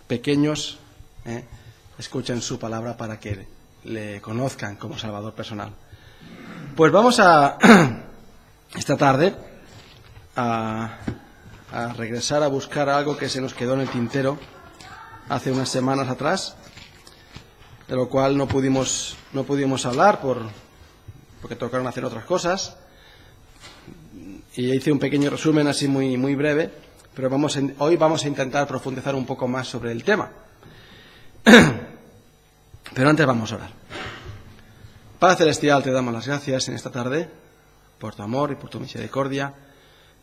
pequeños escuchen su palabra para que le conozcan como Salvador personal. Pues vamos esta tarde a regresar a buscar algo que se nos quedó en el tintero hace unas semanas atrás, de lo cual no pudimos hablar porque tocaron hacer otras cosas, y hice un pequeño resumen así muy breve, pero hoy vamos a intentar profundizar un poco más sobre el tema. Pero antes vamos a orar. Padre Celestial, te damos las gracias en esta tarde por tu amor y por tu misericordia,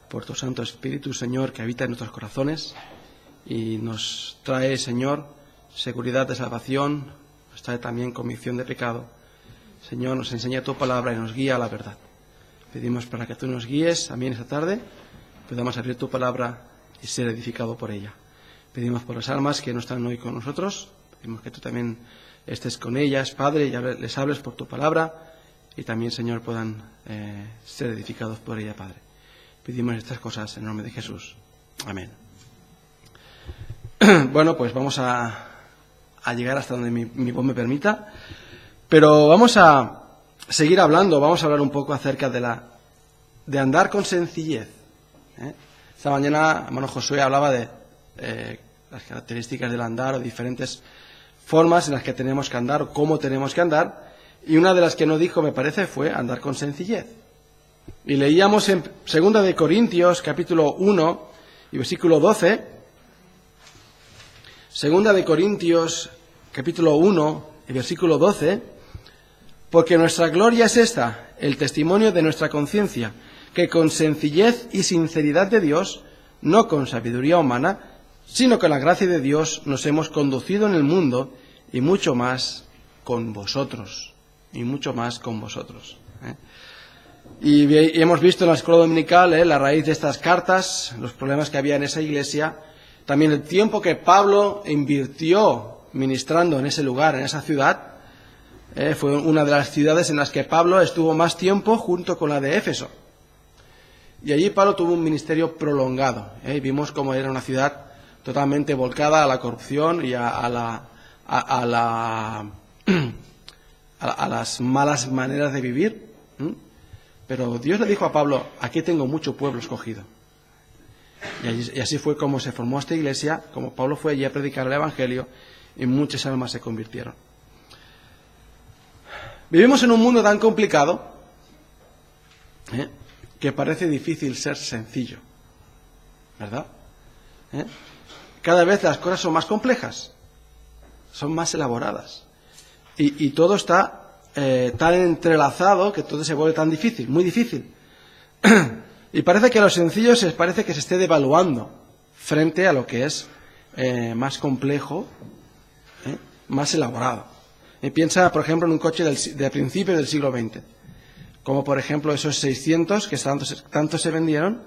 por tu Santo Espíritu, Señor, que habita en nuestros corazones y nos trae, Señor, seguridad de salvación, nos trae también convicción de pecado. Señor, nos enseña tu palabra y nos guía a la verdad. Pedimos para que tú nos guíes también esta tarde, podamos abrir tu palabra y ser edificado por ella. Pedimos por las almas que no están hoy con nosotros, pedimos que tú también estés con ellas, Padre, y les hables por tu palabra y también, Señor, puedan ser edificados por ella, Padre. Pedimos estas cosas en el nombre de Jesús. Amén. Bueno, pues vamos a llegar hasta donde mi voz me permita, pero vamos a seguir hablando, vamos a hablar un poco acerca de andar con sencillez. Esta mañana, hermano Josué hablaba de las características del andar o diferentes formas en las que tenemos que andar o cómo tenemos que andar, y una de las que no dijo, me parece, fue andar con sencillez. Y leíamos en 2 de Corintios, capítulo 1 y versículo 12, 2 de Corintios, capítulo 1 y versículo 12, porque nuestra gloria es esta, el testimonio de nuestra conciencia, que con sencillez y sinceridad de Dios, no con sabiduría humana, sino con la gracia de Dios nos hemos conducido en el mundo y mucho más con vosotros. Y mucho más con vosotros. Y hemos visto en la escuela dominical la raíz de estas cartas, los problemas que había en esa iglesia, también el tiempo que Pablo invirtió ministrando en ese lugar, en esa ciudad. Fue una de las ciudades en las que Pablo estuvo más tiempo junto con la de Éfeso. Y allí Pablo tuvo un ministerio prolongado. Vimos cómo era una ciudad totalmente volcada a la corrupción y a las malas maneras de vivir. Pero Dios le dijo a Pablo, aquí tengo mucho pueblo escogido. Y así fue como se formó esta iglesia, como Pablo fue allí a predicar el Evangelio y muchas almas se convirtieron. Vivimos en un mundo tan complicado que parece difícil ser sencillo, ¿verdad? Cada vez las cosas son más complejas, son más elaboradas y todo está tan entrelazado que todo se vuelve tan difícil, muy difícil. Y parece que lo sencillo parece que se esté devaluando frente a lo que es más complejo, más elaborado. Piensa, por ejemplo, en un coche de principios del siglo XX, como por ejemplo esos 600 que tanto se vendieron,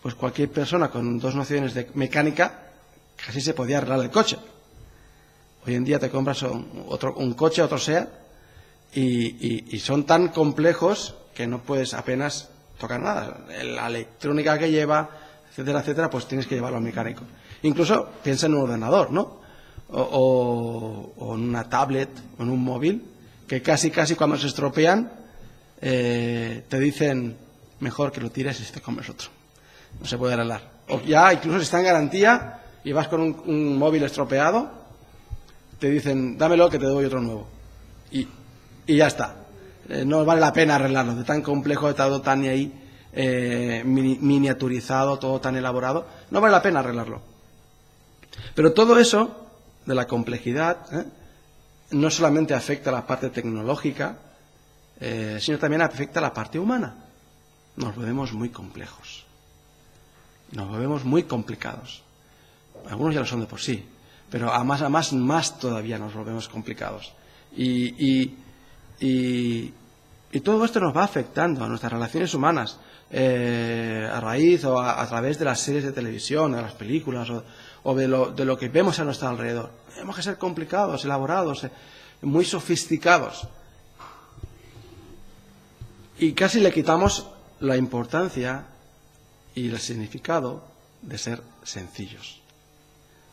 pues cualquier persona con 2 nociones de mecánica casi se podía arreglar el coche. Hoy en día te compras un coche, otro SEAT, y son tan complejos que no puedes apenas tocar nada. La electrónica que lleva, etcétera, etcétera, pues tienes que llevarlo al mecánico. Incluso piensa en un ordenador, ¿no? O en una tablet, o en un móvil, que casi cuando se estropean te dicen mejor que lo tires y te comes otro. No se puede arreglar. O ya incluso si está en garantía y vas con un móvil estropeado, te dicen dámelo que te doy otro nuevo. Y ya está. No vale la pena arreglarlo. De tan complejo, de todo tan ahí miniaturizado, todo tan elaborado, no vale la pena arreglarlo. Pero todo eso de la complejidad no solamente afecta a la parte tecnológica, sino también afecta a la parte humana. Nos volvemos muy complejos, nos volvemos muy complicados. Algunos ya lo son de por sí, pero a más todavía nos volvemos complicados. Y todo esto nos va afectando a nuestras relaciones humanas, a raíz o a través de las series de televisión, de las películas o de lo que vemos a nuestro alrededor. Tenemos que ser complicados, elaborados, muy sofisticados. Y casi le quitamos la importancia y el significado de ser sencillos.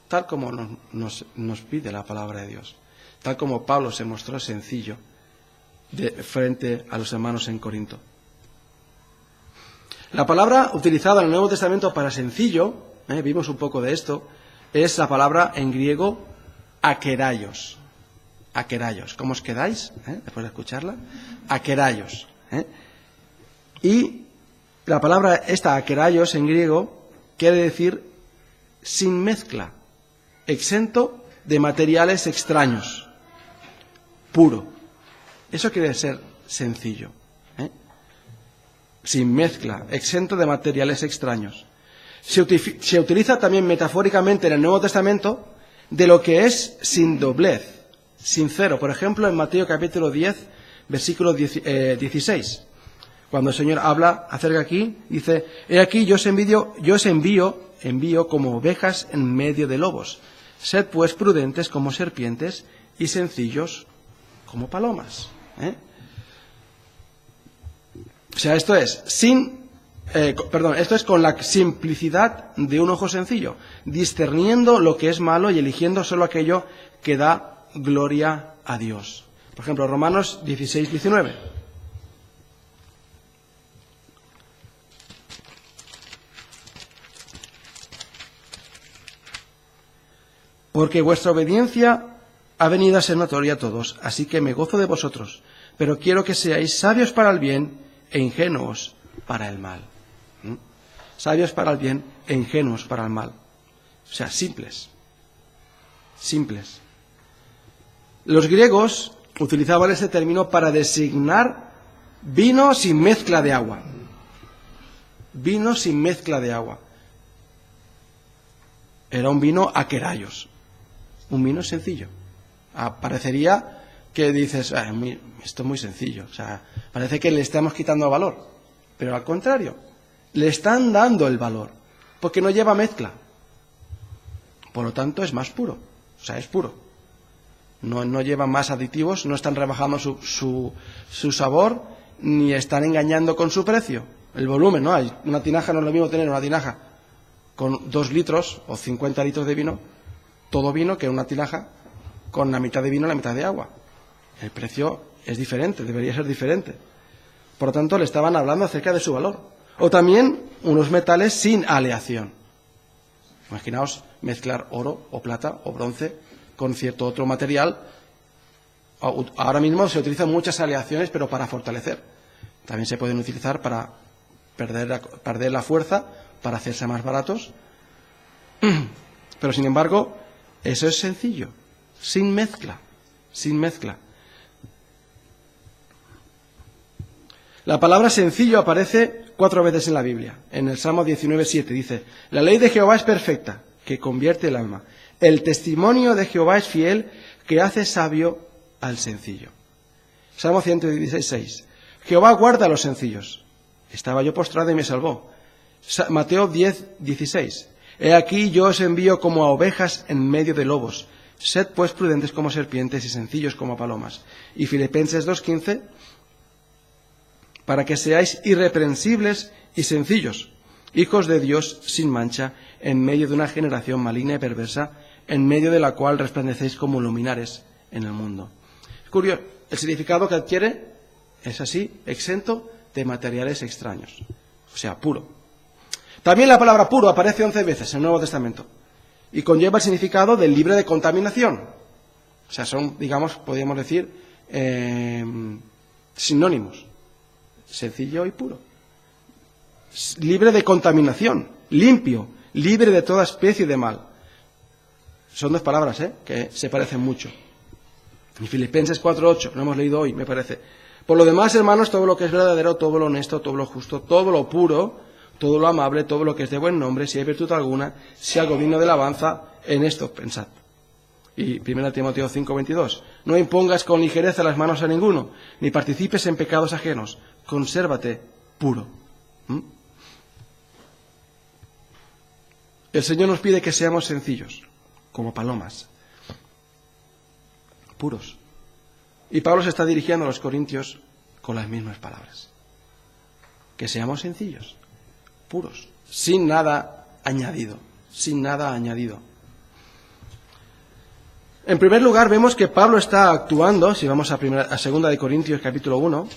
tal como nos pide la palabra de Dios, tal como Pablo se mostró sencillo frente a los hermanos en Corinto. La palabra utilizada en el Nuevo Testamento para sencillo, vimos un poco de esto, es la palabra en griego akeraios. Akeraios. ¿Cómo os quedáis después de escucharla? Akeraios. Y la palabra esta akeraios en griego quiere decir sin mezcla, exento de materiales extraños, puro. Eso quiere ser sencillo. Sin mezcla, exento de materiales extraños. Se utiliza también metafóricamente en el Nuevo Testamento de lo que es sin doblez, sincero. Por ejemplo, en Mateo capítulo 10, versículo 16, cuando el Señor habla acerca aquí, dice: he aquí yo os envío como ovejas en medio de lobos. Sed pues prudentes como serpientes y sencillos como palomas. O sea, esto es con la simplicidad de un ojo sencillo, discerniendo lo que es malo y eligiendo solo aquello que da gloria a Dios. Por ejemplo, Romanos 16, 19. Porque vuestra obediencia ha venido a ser notoria a todos, así que me gozo de vosotros, pero quiero que seáis sabios para el bien e ingenuos para el mal. Sabios para el bien e ingenuos para el mal. O sea, simples. Simples. Los griegos utilizaban este término para designar vino sin mezcla de agua. Vino sin mezcla de agua. Era un vino akeraios. Un vino sencillo. Parecería que dices, esto es muy sencillo. O sea, parece que le estamos quitando valor. Pero al contrario, le están dando el valor. Porque no lleva mezcla. Por lo tanto, es más puro. O sea, es puro. No lleva más aditivos, no están rebajando su sabor, ni están engañando con su precio. El volumen, ¿no? Una tinaja no es lo mismo tener una tinaja con 2 litros o 50 litros de vino, todo vino, que una tinaja con la mitad de vino y la mitad de agua. El precio es diferente, debería ser diferente. Por lo tanto, le estaban hablando acerca de su valor. O también unos metales sin aleación. Imaginaos mezclar oro o plata o bronce con cierto otro material. Ahora mismo se utilizan muchas aleaciones, pero para fortalecer. También se pueden utilizar para perder la fuerza, para hacerse más baratos. Pero sin embargo, eso es sencillo, sin mezcla, sin mezcla. La palabra sencillo aparece 4 veces en la Biblia. En el Salmo 19:7 dice: la ley de Jehová es perfecta, que convierte el alma. El testimonio de Jehová es fiel, que hace sabio al sencillo. Salmo 116:6. Jehová guarda a los sencillos. Estaba yo postrado y me salvó. Mateo 10:16. He aquí yo os envío como a ovejas en medio de lobos. Sed pues prudentes como serpientes y sencillos como palomas. Y Filipenses 2:15. Para que seáis irreprensibles y sencillos, hijos de Dios sin mancha, en medio de una generación maligna y perversa, en medio de la cual resplandecéis como luminares en el mundo. Es curioso, el significado que adquiere es así, exento de materiales extraños, o sea, puro. También la palabra puro aparece 11 veces en el Nuevo Testamento y conlleva el significado de libre de contaminación. O sea, son, digamos, podríamos decir, sinónimos. Sencillo y puro. Libre de contaminación, limpio, libre de toda especie de mal. Son 2 palabras, que se parecen mucho. En Filipenses 4:8, lo hemos leído hoy, me parece. Por lo demás, hermanos, todo lo que es verdadero, todo lo honesto, todo lo justo, todo lo puro, todo lo amable, todo lo que es de buen nombre, si hay virtud alguna, si algo digno de alabanza, en esto pensad. Y 1 Timoteo 5:22. No impongas con ligereza las manos a ninguno, ni participes en pecados ajenos. Consérvate puro. El Señor nos pide que seamos sencillos, como palomas, puros. Y Pablo se está dirigiendo a los corintios con las mismas palabras. Que seamos sencillos, puros, sin nada añadido, sin nada añadido. En primer lugar, vemos que Pablo está actuando, si vamos a 2 Corintios capítulo 1,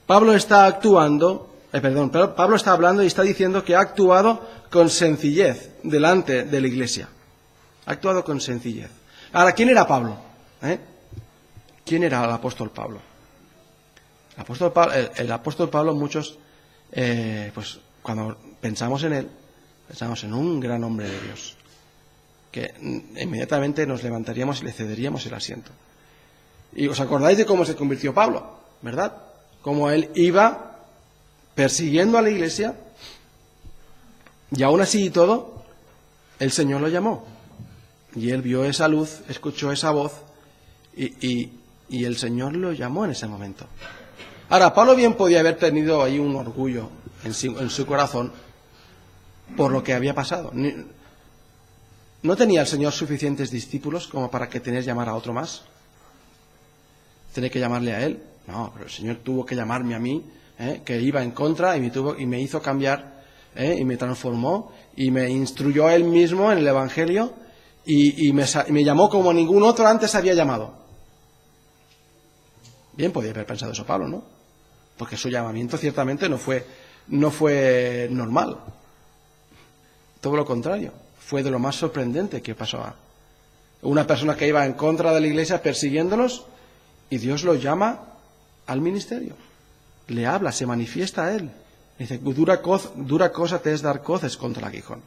Pablo está hablando y está diciendo que ha actuado con sencillez delante de la iglesia. Ha actuado con sencillez. Ahora, ¿quién era Pablo? ¿Quién era el apóstol Pablo? El apóstol Pablo, muchos, pues cuando pensamos en él, pensamos en un gran hombre de Dios, que inmediatamente nos levantaríamos y le cederíamos el asiento. Y os acordáis de cómo se convirtió Pablo, ¿verdad? Cómo él iba persiguiendo a la iglesia y aún así y todo, el Señor lo llamó. Y él vio esa luz, escuchó esa voz y el Señor lo llamó en ese momento. Ahora, Pablo bien podía haber tenido ahí un orgullo en su corazón por lo que había pasado. ¿No tenía el Señor suficientes discípulos como para que tener que llamar a otro más? ¿Tenía que llamarle a él? No, pero el Señor tuvo que llamarme a mí, que iba en contra y me hizo cambiar, y me transformó y me instruyó a él mismo en el Evangelio y me llamó como ningún otro antes había llamado. Bien podía haber pensado eso Pablo, ¿no? Porque su llamamiento ciertamente no fue normal. Todo lo contrario. Fue de lo más sorprendente que pasó a una persona que iba en contra de la iglesia persiguiéndolos y Dios lo llama al ministerio. Le habla, se manifiesta a él. Dice, dura cosa te es dar coces contra el aguijón.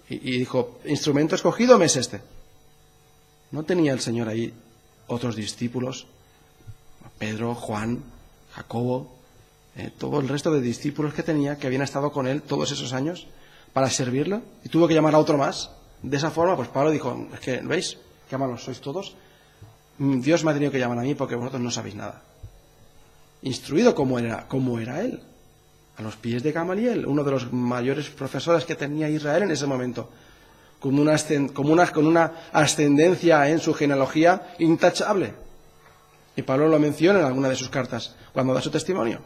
Y dijo, instrumento escogido me es este. ¿No tenía el Señor ahí otros discípulos? Pedro, Juan, Jacobo, todo el resto de discípulos que tenía, que habían estado con él todos esos años para servirlo, y tuvo que llamar a otro más. De esa forma, pues Pablo dijo, es que, ¿veis? Qué malos sois todos. Dios me ha tenido que llamar a mí porque vosotros no sabéis nada. Instruido como era él, a los pies de Gamaliel, uno de los mayores profesores que tenía Israel en ese momento, con una ascendencia en su genealogía intachable. Y Pablo lo menciona en alguna de sus cartas, cuando da su testimonio.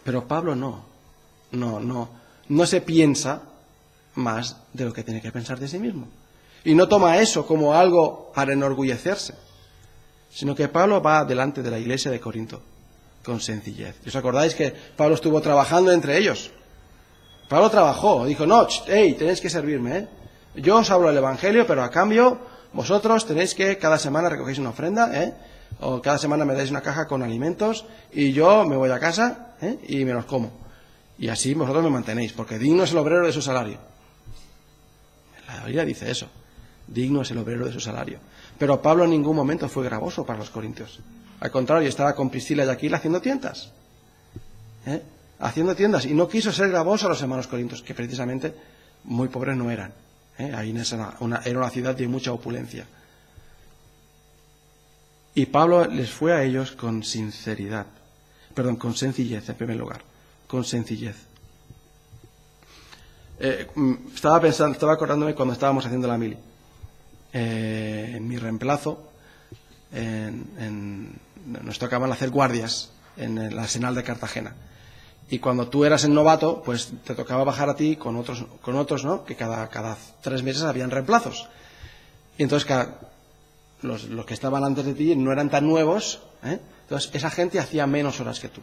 Pero Pablo no se piensa más de lo que tiene que pensar de sí mismo. Y no toma eso como algo para enorgullecerse, sino que Pablo va delante de la iglesia de Corinto con sencillez. ¿Os acordáis que Pablo estuvo trabajando entre ellos? Pablo trabajó, dijo, no, tenéis que servirme, Yo os hablo del Evangelio, pero a cambio vosotros tenéis que cada semana recogéis una ofrenda, o cada semana me dais una caja con alimentos y yo me voy a casa y me los como. Y así vosotros me mantenéis, porque digno es el obrero de su salario. La Biblia dice eso, digno es el obrero de su salario. Pero Pablo en ningún momento fue gravoso para los corintios. Al contrario, estaba con Priscila y Aquila haciendo tiendas. Haciendo tiendas. Y no quiso ser gravoso a los hermanos corintios, que precisamente muy pobres no eran. Ahí era una ciudad de mucha opulencia. Y Pablo les fue a ellos con sencillez en primer lugar. Con sencillez. Estaba acordándome cuando estábamos haciendo la mili. En mi reemplazo, nos tocaban hacer guardias en el Arsenal de Cartagena. Y cuando tú eras el novato, pues te tocaba bajar a ti con otros, ¿no? Que cada 3 meses habían reemplazos. Y entonces los que estaban antes de ti no eran tan nuevos, entonces esa gente hacía menos horas que tú.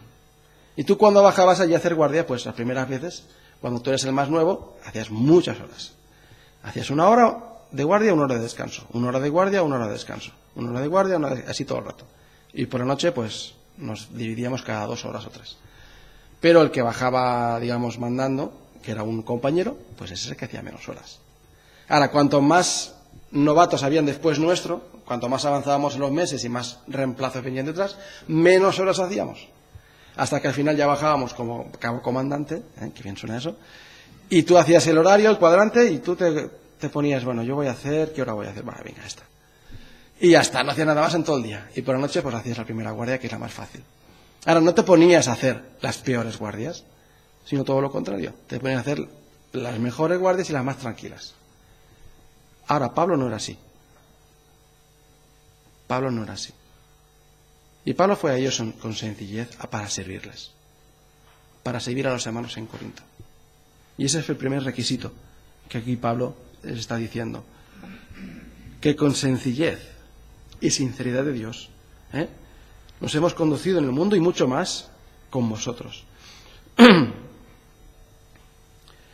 Y tú cuando bajabas allí a hacer guardia, pues las primeras veces, cuando tú eres el más nuevo, hacías muchas horas. Hacías 1 hora de guardia, 1 hora de descanso. 1 hora de guardia, 1 hora de descanso. 1 hora de guardia, así todo el rato. Y por la noche, pues nos dividíamos cada 2 horas o 3. Pero el que bajaba, digamos, mandando, que era un compañero, pues ese es el que hacía menos horas. Ahora, cuanto más novatos habían después nuestro, cuanto más avanzábamos en los meses y más reemplazos venían detrás, menos horas hacíamos. Hasta que al final ya bajábamos como cabo comandante, que bien suena eso, y tú hacías el horario, el cuadrante, y tú te ponías, bueno, yo voy a hacer, ¿qué hora voy a hacer? Vale, venga, esta. Y ya está, no hacías nada más en todo el día. Y por la noche, pues hacías la primera guardia, que es la más fácil. Ahora, no te ponías a hacer las peores guardias, sino todo lo contrario. Te ponías a hacer las mejores guardias y las más tranquilas. Ahora, Pablo no era así. Pablo no era así. Y Pablo fue a ellos con sencillez para servirles. Para servir a los hermanos en Corinto. Y ese es el primer requisito que aquí Pablo les está diciendo. que con sencillez y sinceridad de Dios nos hemos conducido en el mundo y mucho más con vosotros.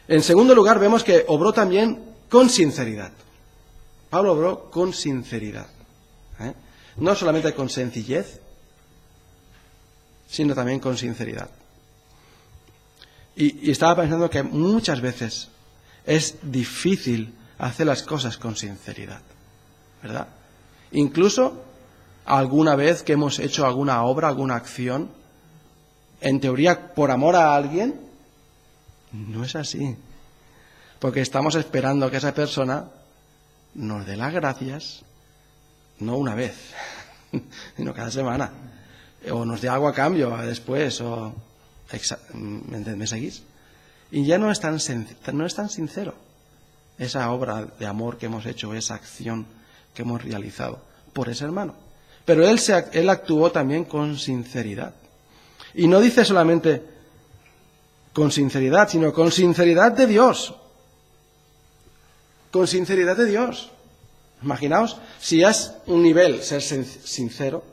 En segundo lugar, vemos que obró también con sinceridad. Pablo obró con sinceridad. No solamente con sencillez, sino también con sinceridad. Y estaba pensando que muchas veces es difícil hacer las cosas con sinceridad, ¿verdad? Incluso alguna vez que hemos hecho alguna obra, alguna acción, en teoría por amor a alguien, no es así. Porque estamos esperando que esa persona nos dé las gracias, no una vez, sino cada semana. O nos dé algo a cambio después, o... ¿Me seguís? Y ya no es tan sincero esa obra de amor que hemos hecho, esa acción que hemos realizado por ese hermano. Pero él actuó también con sinceridad. Y no dice solamente con sinceridad, sino con sinceridad de Dios. Con sinceridad de Dios. Imaginaos, si es un nivel ser sincero,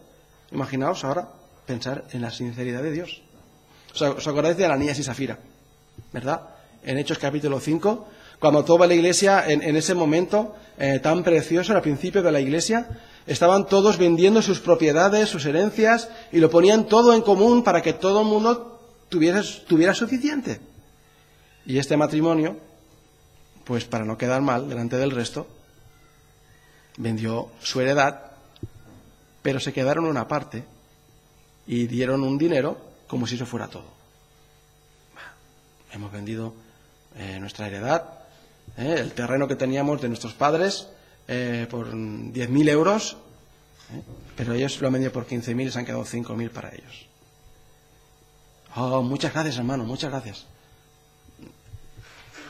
imaginaos ahora pensar en la sinceridad de Dios. ¿Os acordáis de Ananías y Zafira? ¿Verdad? En Hechos capítulo 5, cuando toda la iglesia, en ese momento tan precioso, al principio de la iglesia, estaban todos vendiendo sus propiedades, sus herencias, y lo ponían todo en común para que todo el mundo tuviera suficiente. Y este matrimonio, pues para no quedar mal delante del resto, vendió su heredad, pero se quedaron una parte y dieron un dinero como si eso fuera todo. Hemos vendido nuestra heredad, el terreno que teníamos de nuestros padres, por 10.000 euros, pero ellos lo han vendido por 15.000 y se han quedado 5.000 para ellos. Oh, muchas gracias, hermano, muchas gracias.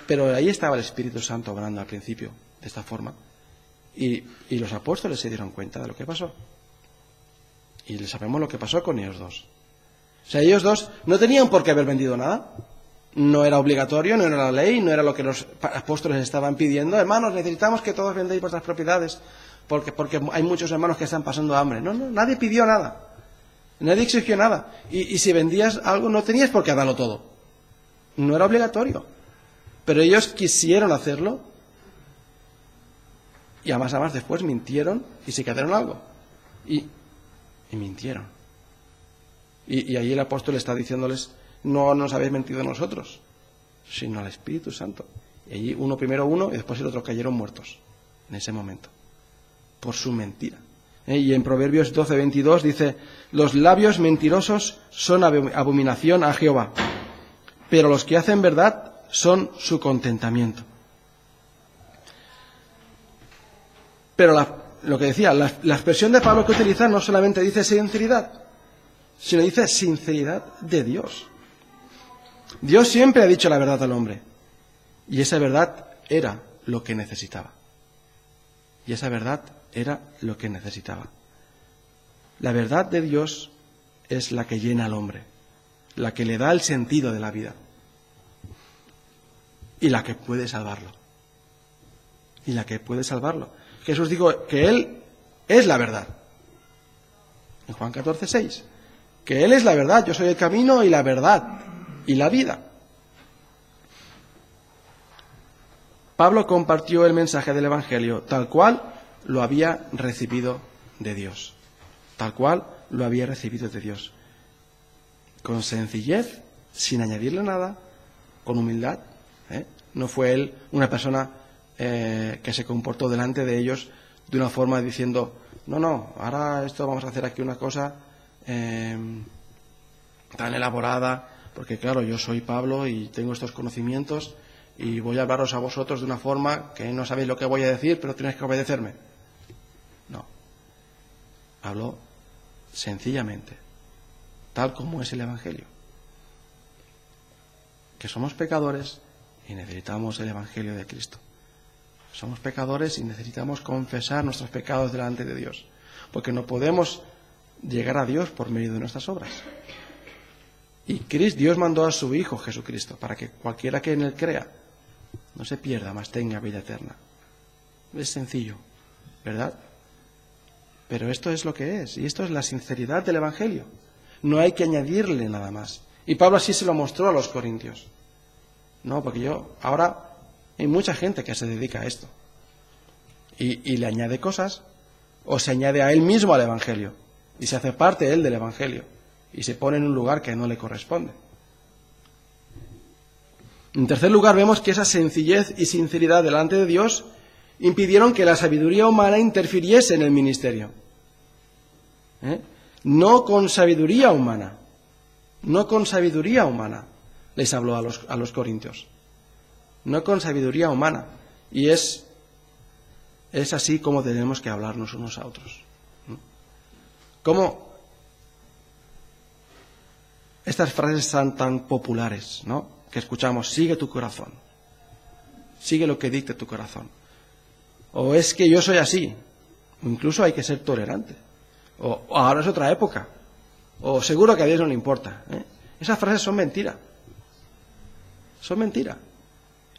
Pero ahí estaba el Espíritu Santo obrando al principio, de esta forma, y los apóstoles se dieron cuenta de lo que pasó. Y sabemos lo que pasó con ellos dos. O sea, ellos dos no tenían por qué haber vendido nada. No era obligatorio, no era la ley, no era lo que los apóstoles estaban pidiendo. Hermanos, necesitamos que todos vendéis vuestras propiedades porque hay muchos hermanos que están pasando hambre. No, nadie pidió nada. Nadie exigió nada. Y si vendías algo, no tenías por qué darlo todo. No era obligatorio. Pero ellos quisieron hacerlo y a más después mintieron y se quedaron algo. Y mintieron. Y ahí el apóstol está diciéndoles, no nos habéis mentido a nosotros, sino al Espíritu Santo. Y allí primero uno y después el otro cayeron muertos en ese momento, por su mentira. Y en Proverbios 12:22 dice, los labios mentirosos son abominación a Jehová, pero los que hacen verdad son su contentamiento. Pero lo que decía, la expresión de Pablo que utiliza no solamente dice sinceridad, sino dice sinceridad de Dios. Dios siempre ha dicho la verdad al hombre, y esa verdad era lo que necesitaba. Y esa verdad era lo que necesitaba. La verdad de Dios es la que llena al hombre, la que le da el sentido de la vida, y la que puede salvarlo. Y la que puede salvarlo. Jesús dijo que Él es la verdad. En Juan 14:6. Que Él es la verdad, yo soy el camino y la verdad y la vida. Pablo compartió el mensaje del Evangelio tal cual lo había recibido de Dios. Tal cual lo había recibido de Dios. Con sencillez, sin añadirle nada, con humildad. No fue él una persona que se comportó delante de ellos de una forma diciendo, no, ahora esto vamos a hacer aquí una cosa tan elaborada, porque claro, yo soy Pablo y tengo estos conocimientos y voy a hablaros a vosotros de una forma que no sabéis lo que voy a decir, pero tenéis que obedecerme. No. Habló sencillamente, tal como es el Evangelio. Que somos pecadores y necesitamos el Evangelio de Cristo. Somos pecadores y necesitamos confesar nuestros pecados delante de Dios, porque no podemos llegar a Dios por medio de nuestras obras. Y Dios mandó a su Hijo Jesucristo para que cualquiera que en Él crea no se pierda, mas tenga vida eterna. Es sencillo, ¿verdad? Pero esto es lo que es, y esto es la sinceridad del Evangelio. No hay que añadirle nada más. Y Pablo así se lo mostró a los corintios. No, porque ahora hay mucha gente que se dedica a esto. Y le añade cosas, o se añade a él mismo al Evangelio, y se hace parte él del Evangelio, y se pone en un lugar que no le corresponde. En tercer lugar, vemos que esa sencillez y sinceridad delante de Dios impidieron que la sabiduría humana interfiriese en el ministerio. No con sabiduría humana, les habló a los corintios. No con sabiduría humana. Y es así como tenemos que hablarnos unos a otros. ¿Cómo estas frases son tan populares, ¿no? Que escuchamos: sigue tu corazón, sigue lo que dicte tu corazón. O es que yo soy así. O incluso hay que ser tolerante. O ahora es otra época. O seguro que a Dios no le importa. Esas frases son mentira. Son mentira.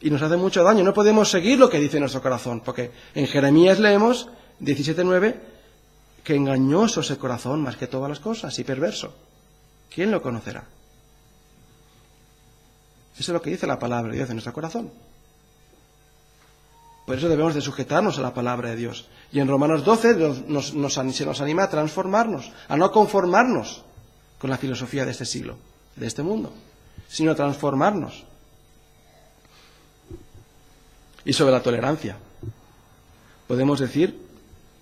Y nos hacen mucho daño. No podemos seguir lo que dice nuestro corazón. Porque en Jeremías leemos 17:9 que engañoso es el corazón más que todas las cosas y perverso. ¿Quién lo conocerá? Eso es lo que dice la palabra de Dios en nuestro corazón. Por eso debemos de sujetarnos a la palabra de Dios. Y en Romanos 12 se nos anima a transformarnos, a no conformarnos con la filosofía de este siglo, de este mundo, sino a transformarnos. Y sobre la tolerancia, podemos decir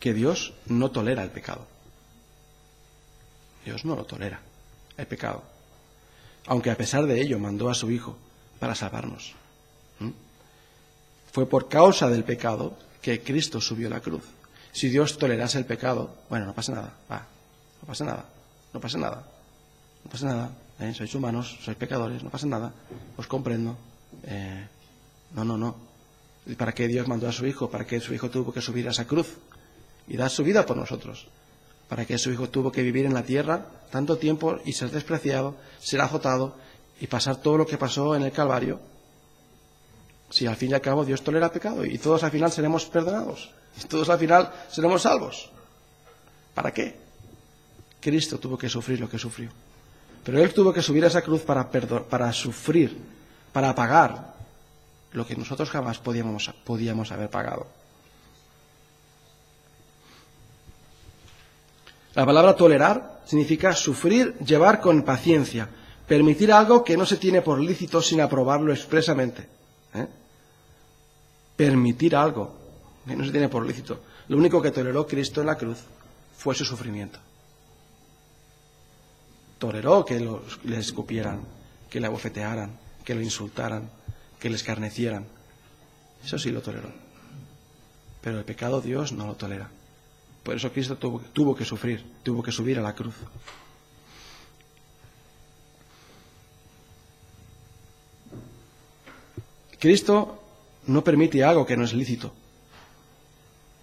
que Dios no tolera el pecado. Dios no lo tolera, el pecado. Aunque a pesar de ello mandó a su Hijo para salvarnos. Fue por causa del pecado que Cristo subió a la cruz. Si Dios tolerase el pecado, bueno, no pasa nada, no pasa nada. Sois humanos, sois pecadores, no pasa nada, os comprendo. No. ¿Y para qué Dios mandó a su Hijo? ¿Para qué su Hijo tuvo que subir a esa cruz y dar su vida por nosotros? ¿Para qué su Hijo tuvo que vivir en la tierra tanto tiempo y ser despreciado, ser azotado y pasar todo lo que pasó en el Calvario? Si al fin y al cabo Dios tolera pecado y todos al final seremos perdonados, y todos al final seremos salvos. ¿Para qué? Cristo tuvo que sufrir lo que sufrió. Pero Él tuvo que subir a esa cruz para sufrir, para pagar lo que nosotros jamás podíamos haber pagado. La palabra tolerar significa sufrir, llevar con paciencia, permitir algo que no se tiene por lícito sin aprobarlo expresamente. Permitir algo que no se tiene por lícito. Lo único que toleró Cristo en la cruz fue su sufrimiento. Toleró que le escupieran, que le abofetearan, que lo insultaran, que le escarnecieran. Eso sí lo toleró. Pero el pecado Dios no lo tolera. Por eso Cristo tuvo que sufrir, tuvo que subir a la cruz. Cristo no permite algo que no es lícito.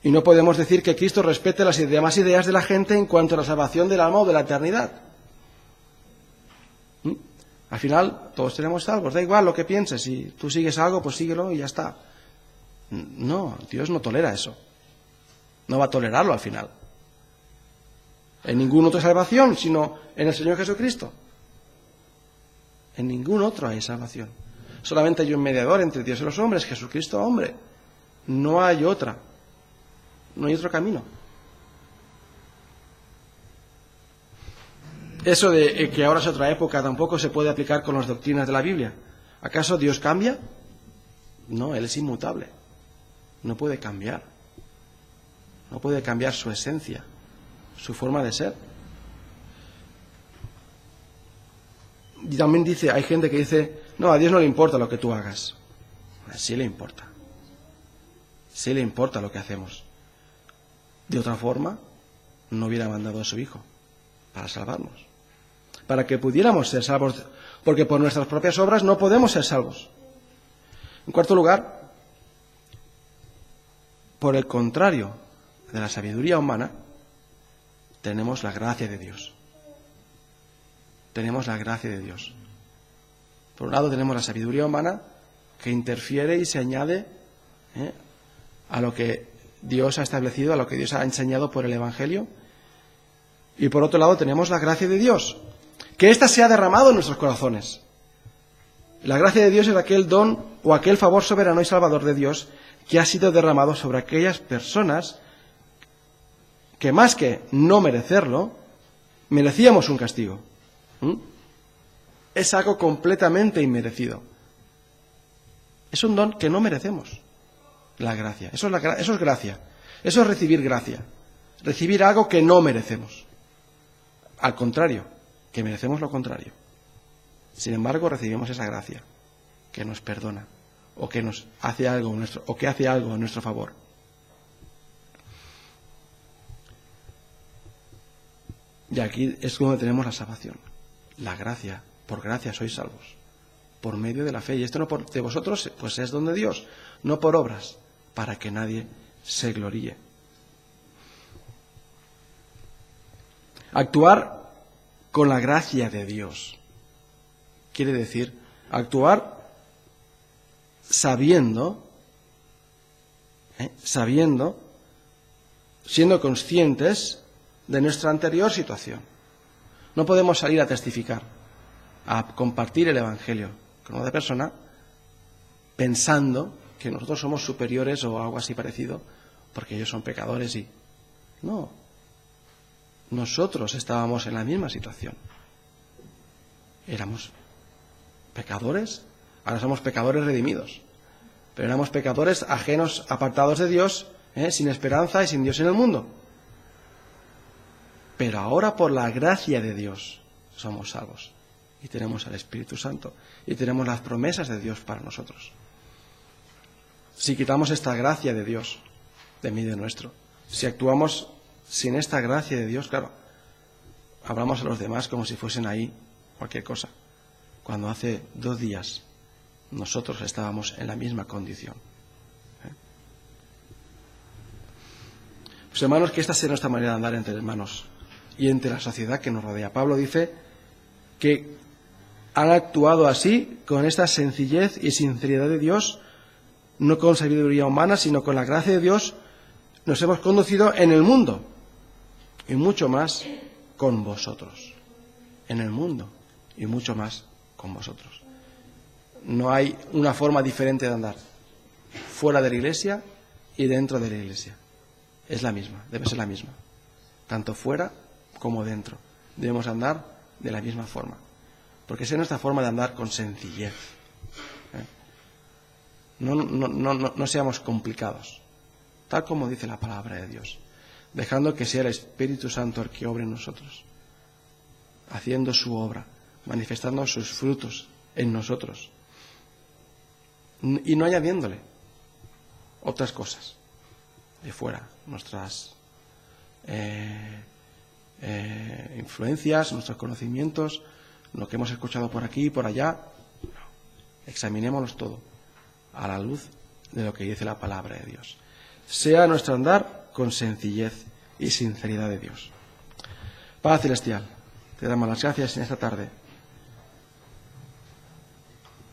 Y no podemos decir que Cristo respete las demás ideas de la gente en cuanto a la salvación del alma o de la eternidad. Al final, todos seremos salvos. Da igual lo que pienses. Si tú sigues algo, pues síguelo y ya está. No, Dios no tolera eso. No va a tolerarlo al final. En ninguna otra salvación, sino en el Señor Jesucristo. En ningún otro hay salvación. Solamente hay un mediador entre Dios y los hombres, Jesucristo hombre. No hay otra. No hay otro camino. Eso de que ahora es otra época tampoco se puede aplicar con las doctrinas de la Biblia. ¿Acaso Dios cambia? No, Él es inmutable. No puede cambiar. No puede cambiar su esencia, su forma de ser. Y también hay gente que dice, no, a Dios no le importa lo que tú hagas. Sí le importa. Sí le importa lo que hacemos. De otra forma, no hubiera mandado a su Hijo para salvarnos. Para que pudiéramos ser salvos, porque por nuestras propias obras no podemos ser salvos. En cuarto lugar, por el contrario de la sabiduría humana, tenemos la gracia de Dios. Tenemos la gracia de Dios. Por un lado tenemos la sabiduría humana que interfiere y se añade a lo que Dios ha establecido, a lo que Dios ha enseñado por el Evangelio. Y por otro lado tenemos la gracia de Dios, que ésta se ha derramado en nuestros corazones. La gracia de Dios es aquel don o aquel favor soberano y salvador de Dios que ha sido derramado sobre aquellas personas que, más que no merecerlo, merecíamos un castigo. Es algo completamente inmerecido. Es un don que no merecemos. La gracia. Eso es gracia. Eso es recibir gracia. Recibir algo que no merecemos. Al contrario, que merecemos lo contrario. Sin embargo, recibimos esa gracia que nos perdona o que nos hace algo a nuestro favor. Y aquí es donde tenemos la salvación. La gracia. Por gracia sois salvos. Por medio de la fe. Y esto no de vosotros, pues es don de Dios. No por obras, para que nadie se gloríe. Actuar con la gracia de Dios quiere decir actuar sabiendo, siendo conscientes de nuestra anterior situación. No podemos salir a testificar, a compartir el Evangelio con otra persona pensando que nosotros somos superiores o algo así parecido porque ellos son pecadores y... No. Nosotros estábamos en la misma situación. Éramos pecadores, ahora somos pecadores redimidos. Pero éramos pecadores ajenos, apartados de Dios, sin esperanza y sin Dios en el mundo. Pero ahora por la gracia de Dios somos salvos. Y tenemos al Espíritu Santo. Y tenemos las promesas de Dios para nosotros. Si quitamos esta gracia de Dios de mí y de nuestro, si actuamos sin esta gracia de Dios, claro, hablamos a los demás como si fuesen ahí cualquier cosa, cuando hace 2 días nosotros estábamos en la misma condición. Pues hermanos, que esta sea nuestra manera de andar entre hermanos y entre la sociedad que nos rodea. Pablo dice que han actuado así, con esta sencillez y sinceridad de Dios, no con sabiduría humana, sino con la gracia de Dios, nos hemos conducido en el mundo. Y mucho más con vosotros. En el mundo. Y mucho más con vosotros. No hay una forma diferente de andar. Fuera de la iglesia y dentro de la iglesia. Es la misma, debe ser la misma. Tanto fuera como dentro. Debemos andar de la misma forma. Porque esa es nuestra forma de andar con sencillez. No seamos complicados. Tal como dice la palabra de Dios. Dejando que sea el Espíritu Santo el que obre en nosotros, haciendo su obra, manifestando sus frutos en nosotros, y no añadiéndole otras cosas de fuera, nuestras influencias, nuestros conocimientos, lo que hemos escuchado por aquí y por allá. Examinémoslos todo a la luz de lo que dice la palabra de Dios. Sea nuestro andar con sencillez y sinceridad de Dios. Padre celestial, te damos las gracias en esta tarde,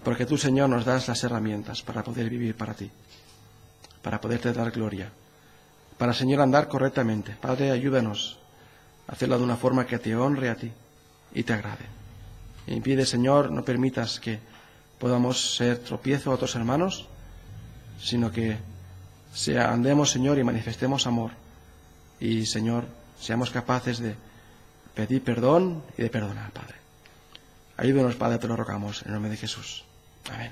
porque tú, Señor, nos das las herramientas para poder vivir para ti, para poderte dar gloria, para, Señor, andar correctamente. Padre, ayúdanos a hacerlo de una forma que te honre a ti y te agrade. E impide, Señor, no permitas que podamos ser tropiezo a otros hermanos, sino que andemos, Señor, y manifestemos amor. Y, Señor, seamos capaces de pedir perdón y de perdonar, Padre. Ayúdanos, Padre, te lo rogamos, en el nombre de Jesús. Amén.